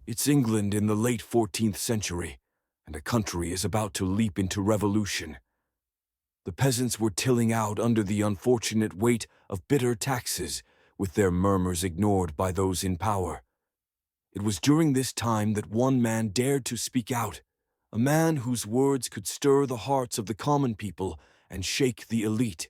It's England in the late 14th century, and a country is about to leap into revolution. The peasants were tilling out under the unfortunate weight of bitter taxes, with their murmurs ignored by those in power. It was during this time that one man dared to speak out, a man whose words could stir the hearts of the common people and shake the elite.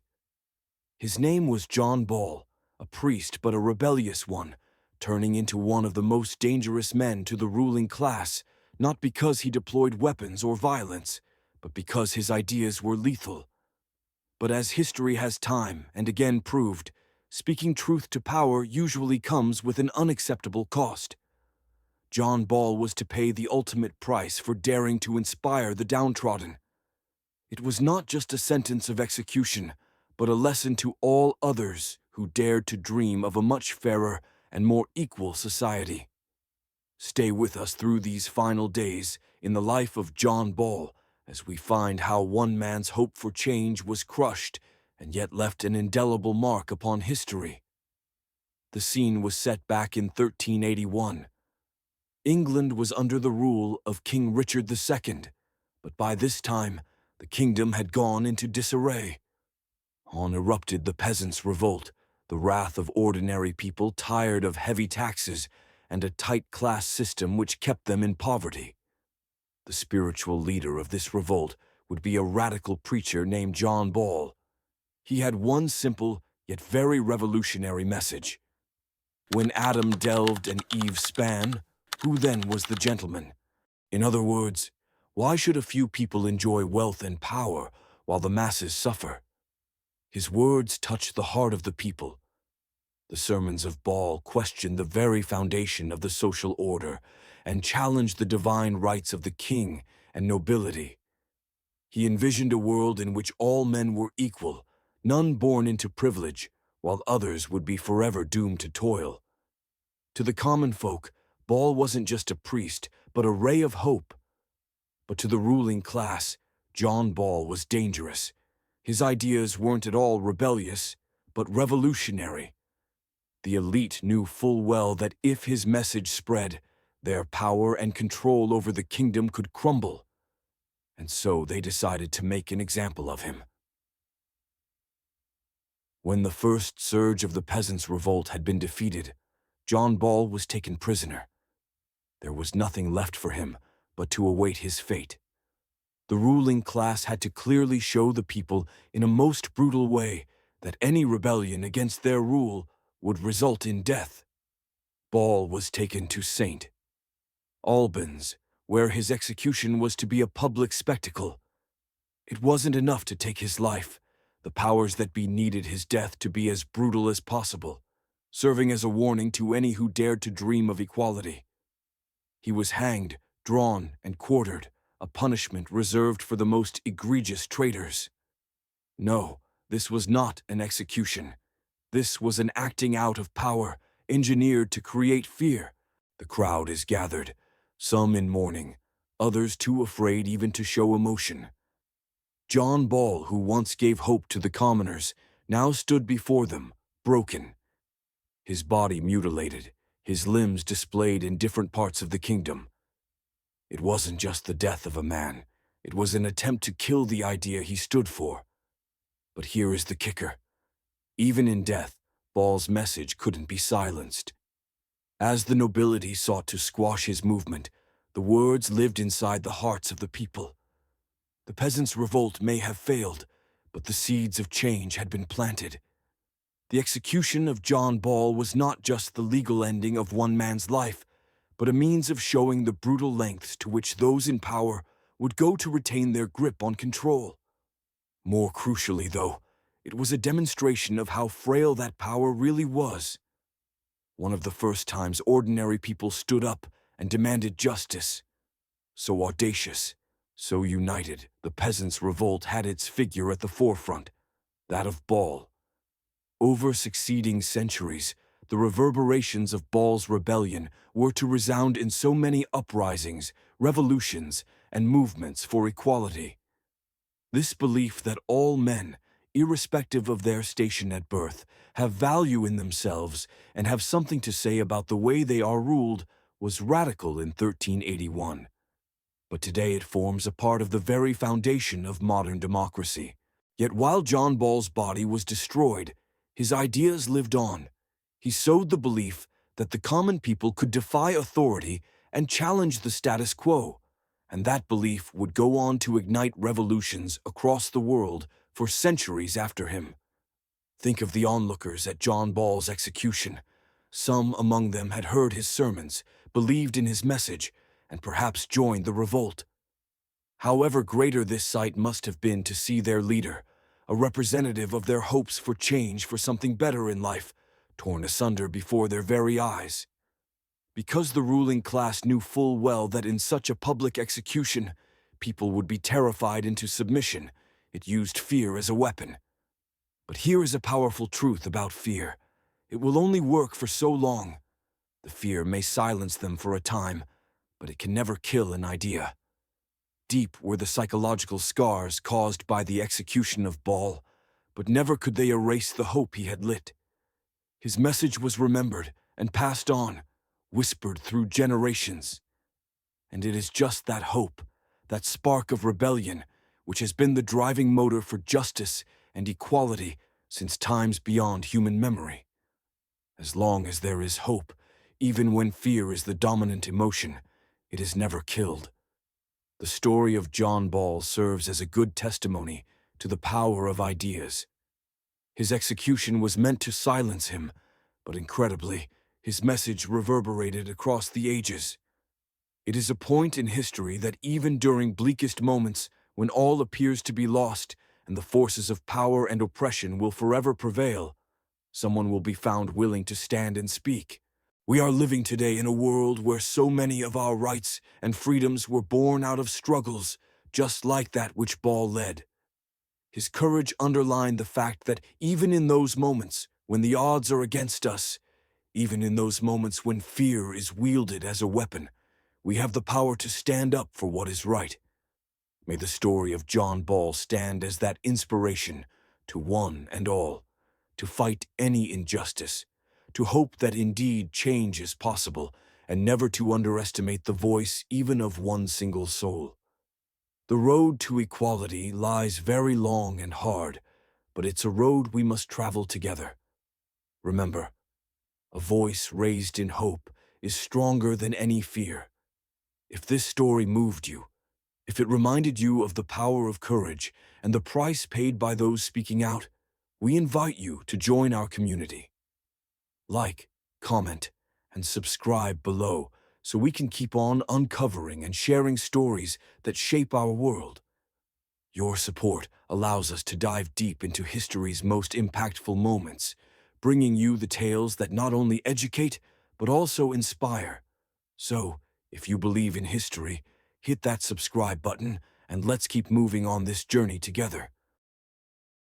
His name was John Ball, a priest but a rebellious one, turning into one of the most dangerous men to the ruling class, not because he deployed weapons or violence, but because his ideas were lethal. But as history has time and again proved, speaking truth to power usually comes with an unacceptable cost. John Ball was to pay the ultimate price for daring to inspire the downtrodden. It was not just a sentence of execution, but a lesson to all others who dared to dream of a much fairer and more equal society. Stay with us through these final days in the life of John Ball as we find how one man's hope for change was crushed and yet left an indelible mark upon history. The scene was set back in 1381. England was under the rule of King Richard II, but by this time the kingdom had gone into disarray. On erupted the Peasants' Revolt, the wrath of ordinary people tired of heavy taxes and a tight class system which kept them in poverty. The spiritual leader of this revolt would be a radical preacher named John Ball. He had one simple yet very revolutionary message. When Adam delved and Eve span, who then was the gentleman? In other words, why should a few people enjoy wealth and power while the masses suffer? His words touched the heart of the people. The sermons of Ball questioned the very foundation of the social order and challenged the divine rights of the king and nobility. He envisioned a world in which all men were equal, none born into privilege, while others would be forever doomed to toil. To the common folk, Ball wasn't just a priest, but a ray of hope. But to the ruling class, John Ball was dangerous. His ideas weren't at all rebellious, but revolutionary. The elite knew full well that if his message spread, their power and control over the kingdom could crumble. And so they decided to make an example of him. When the first surge of the Peasants' Revolt had been defeated, John Ball was taken prisoner. There was nothing left for him but to await his fate. The ruling class had to clearly show the people in a most brutal way that any rebellion against their rule would result in death. Ball was taken to St. Albans, where his execution was to be a public spectacle. It wasn't enough to take his life. The powers that be needed his death to be as brutal as possible, serving as a warning to any who dared to dream of equality. He was hanged, drawn, and quartered, a punishment reserved for the most egregious traitors. No, this was not an execution. This was an acting out of power, engineered to create fear. The crowd is gathered, some in mourning, others too afraid even to show emotion. John Ball, who once gave hope to the commoners, now stood before them, broken. His body mutilated, his limbs displayed in different parts of the kingdom. It wasn't just the death of a man, it was an attempt to kill the idea he stood for. But here is the kicker. Even in death, Ball's message couldn't be silenced. As the nobility sought to squash his movement, the words lived inside the hearts of the people. The Peasants' Revolt may have failed, but the seeds of change had been planted. The execution of John Ball was not just the legal ending of one man's life, but a means of showing the brutal lengths to which those in power would go to retain their grip on control. More crucially, though, it was a demonstration of how frail that power really was. One of the first times ordinary people stood up and demanded justice. So audacious, so united, the Peasants' Revolt had its figure at the forefront, that of Ball. Over succeeding centuries, the reverberations of Ball's rebellion were to resound in so many uprisings, revolutions, and movements for equality. This belief that all men, irrespective of their station at birth, have value in themselves and have something to say about the way they are ruled was radical in 1381, but today it forms a part of the very foundation of modern democracy. Yet while John Ball's body was destroyed, his ideas lived on. He sowed the belief that the common people could defy authority and challenge the status quo, and that belief would go on to ignite revolutions across the world for centuries after him. Think of the onlookers at John Ball's execution. Some among them had heard his sermons, believed in his message, and perhaps joined the revolt. However greater this sight must have been to see their leader, a representative of their hopes for change, for something better in life, torn asunder before their very eyes. Because the ruling class knew full well that in such a public execution, people would be terrified into submission, it used fear as a weapon. But here is a powerful truth about fear. It will only work for so long. The fear may silence them for a time, but it can never kill an idea. Deep were the psychological scars caused by the execution of Ball, but never could they erase the hope he had lit. His message was remembered and passed on, whispered through generations. And it is just that hope, that spark of rebellion, which has been the driving motor for justice and equality since times beyond human memory. As long as there is hope, even when fear is the dominant emotion, it is never killed. The story of John Ball serves as a good testimony to the power of ideas. His execution was meant to silence him, but incredibly, his message reverberated across the ages. It is a point in history that even during bleakest moments, when all appears to be lost and the forces of power and oppression will forever prevail, someone will be found willing to stand and speak. We are living today in a world where so many of our rights and freedoms were born out of struggles, just like that which Ball led. His courage underlined the fact that even in those moments when the odds are against us, even in those moments when fear is wielded as a weapon, we have the power to stand up for what is right. May the story of John Ball stand as that inspiration to one and all, to fight any injustice, to hope that indeed change is possible, and never to underestimate the voice even of one single soul. The road to equality lies very long and hard, but it's a road we must travel together. Remember, a voice raised in hope is stronger than any fear. If this story moved you, if it reminded you of the power of courage and the price paid by those speaking out, we invite you to join our community. Like, comment, and subscribe below so we can keep on uncovering and sharing stories that shape our world. Your support allows us to dive deep into history's most impactful moments, bringing you the tales that not only educate, but also inspire. So, if you believe in history, hit that subscribe button and let's keep moving on this journey together.